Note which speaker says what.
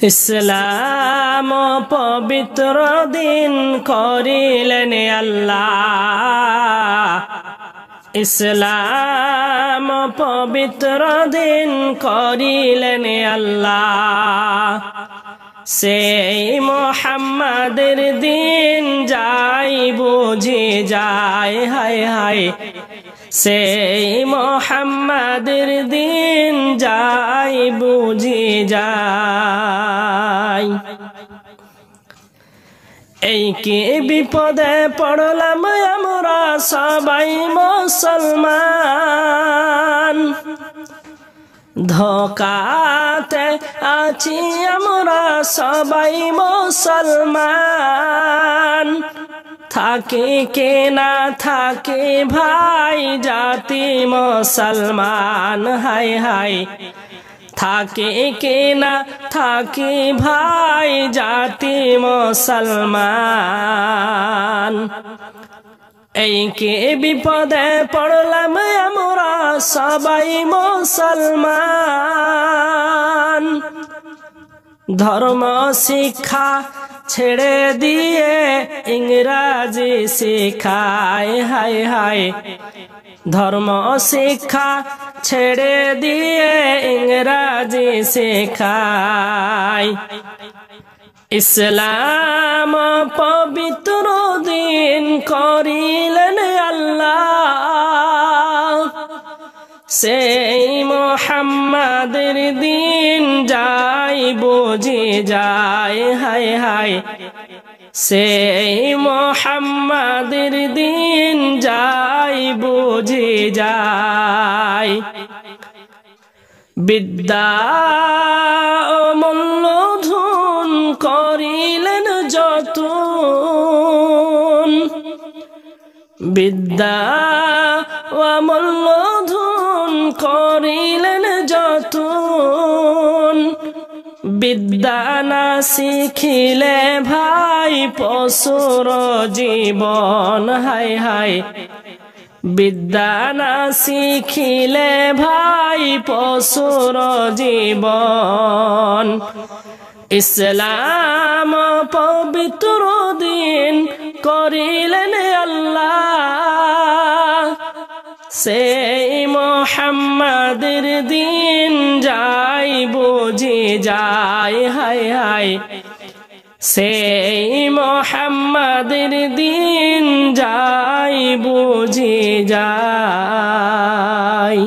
Speaker 1: ইসলাম পবিত্র দিন করিলেন আল্লাহ। ইসলাম পবিত্র দিন করিলেন আল্লাহ। সেই মুহাম্মাদের দিন যাই বুঝি যায়, হায় হায় সেই মুহাম্মাদের দিন যাই বুঝি যায়। এই কি বিপদে পড়লাম আমরা সবাই মুসলমান, ধোকাতে আছি আমরা সবাই মুসলমান। থাকি কে না থাকি ভাই জাতি মুসলমান, হায় হায় থাকি কে না থাকি ভাই জাতি মুসলমান। এই কে বিপদে পড়লাম আমরা সবাই মুসলমান। ধর্ম শিক্ষা ছেড়ে দিয়ে ইংরাজি শিখায়, হায় হায় ধর্ম শিক্ষা ছেড়ে দিয়ে ইংরাজি শেখায়। ইসলাম পবিত্র দিন করিলেন আল্লাহ। সেই মুহাম্মাদের দিন যাই বুঝি যায়, হায় হায় সেই মুহাম্মাদের দিন যাই বুঝি যায়। বিদ্যা অমূল্য ধন করিলেন যতন, বিদ্যা অমূল্য ধন করিলেন যতন। বিদ্যা না শিখিলে ভাই পশুর জীবন, হায় হায় বিদ্যা না শিখিলে ভাই পশুর জীবন। ইসলাম পবিত্র দিন করিলেন আল্লাহ। সেই মুহাম্মাদের দিন যাই বুঝি যায়, হায় হায় সেই মুহাম্মাদের দিন যাই বুঝি যায়।